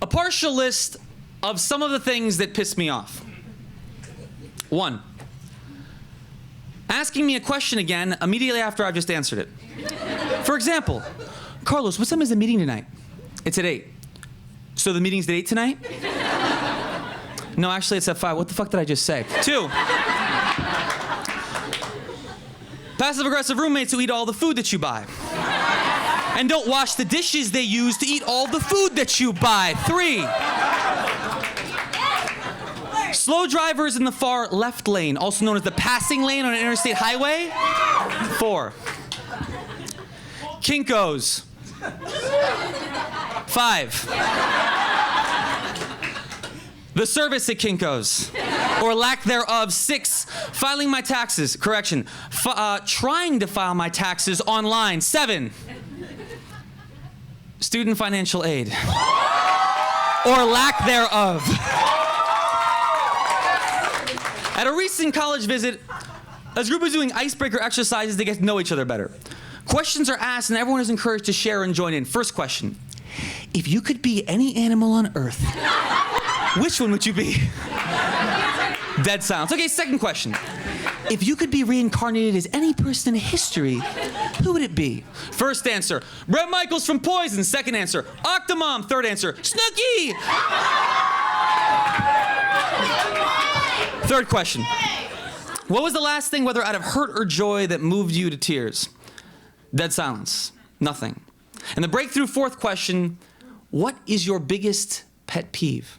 A partial list of some of the things that piss me off. 1, asking me a question again immediately after I've just answered it. For example, Carlos, what time is the meeting tonight? It's at 8. So the meeting's at 8 tonight? No, actually it's at 5. What the fuck did I just say? 2, passive-aggressive roommates who eat all the food that you buy and don't wash the dishes they use to eat all the food that you buy. 3, slow drivers in the far left lane, also known as the passing lane on an interstate highway. 4, Kinkos. 5, the service at Kinko's, or lack thereof. 6, filing my taxes. Correction, trying to file my taxes online. 7, student financial aid, or lack thereof. At a recent college visit, a group was doing icebreaker exercises to get to know each other better. Questions are asked and everyone is encouraged to share and join in. First question, if you could be any animal on earth, which one would you be? Dead silence. Okay, second question. If you could be reincarnated as any person in history, who would it be? First answer, Bret Michaels from Poison. Second answer, Octomom. Third answer, Snooki. Third question. What was the last thing, whether out of hurt or joy, that moved you to tears? Dead silence. Nothing. And the breakthrough fourth question, what is your biggest pet peeve?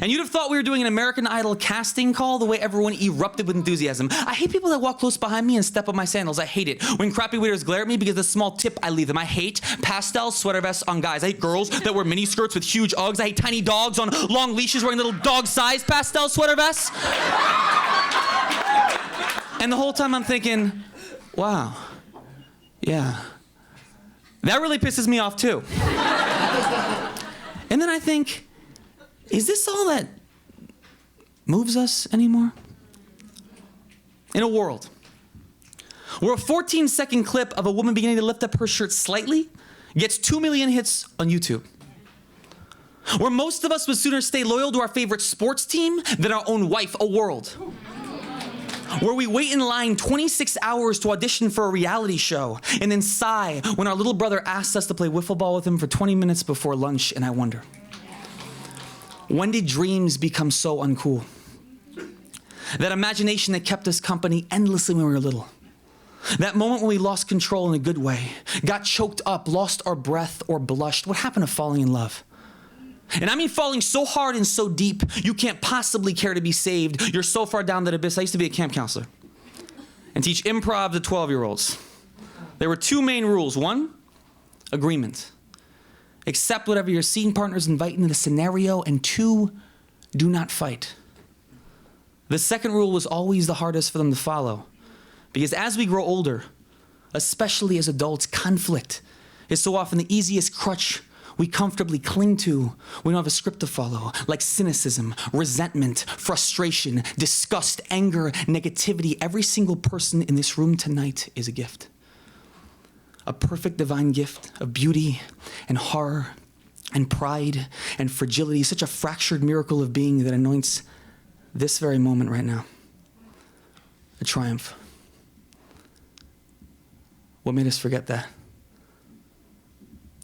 And you'd have thought we were doing an American Idol casting call, the way everyone erupted with enthusiasm. I hate people that walk close behind me and step on my sandals. I hate it. When crappy waiters glare at me because of the small tip I leave them. I hate pastel sweater vests on guys. I hate girls that wear mini skirts with huge Uggs. I hate tiny dogs on long leashes wearing little dog-sized pastel sweater vests. And the whole time I'm thinking, wow, yeah, that really pisses me off too. And then I think, is this all that moves us anymore? In a world where a 14-second clip of a woman beginning to lift up her shirt slightly gets 2 million hits on YouTube, where most of us would sooner stay loyal to our favorite sports team than our own wife, a world where we wait in line 26 hours to audition for a reality show and then sigh when our little brother asks us to play wiffle ball with him for 20 minutes before lunch, and I wonder, when did dreams become so uncool? That imagination that kept us company endlessly when we were little. That moment when we lost control in a good way, got choked up, lost our breath, or blushed. What happened to falling in love? And I mean falling so hard and so deep, you can't possibly care to be saved. You're so far down that abyss. I used to be a camp counselor and teach improv to 12-year-olds. There were 2 main rules. 1, agreement. Accept whatever your scene partners invite into the scenario. And 2, do not fight. The second rule was always the hardest for them to follow, because as we grow older, especially as adults, conflict is so often the easiest crutch we comfortably cling to. We don't have a script to follow, like cynicism, resentment, frustration, disgust, anger, negativity. Every single person in this room tonight is a gift. A perfect divine gift of beauty and horror and pride and fragility, such a fractured miracle of being that anoints this very moment right now. A triumph. What made us forget that?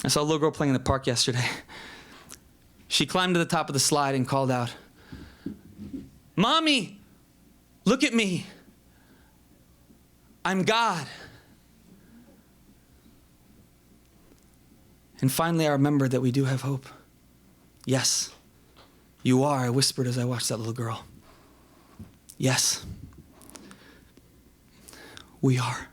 I saw a little girl playing in the park yesterday. She climbed to the top of the slide and called out, "Mommy, look at me. I'm God." And finally, I remembered that we do have hope. Yes, you are, I whispered as I watched that little girl. Yes, we are.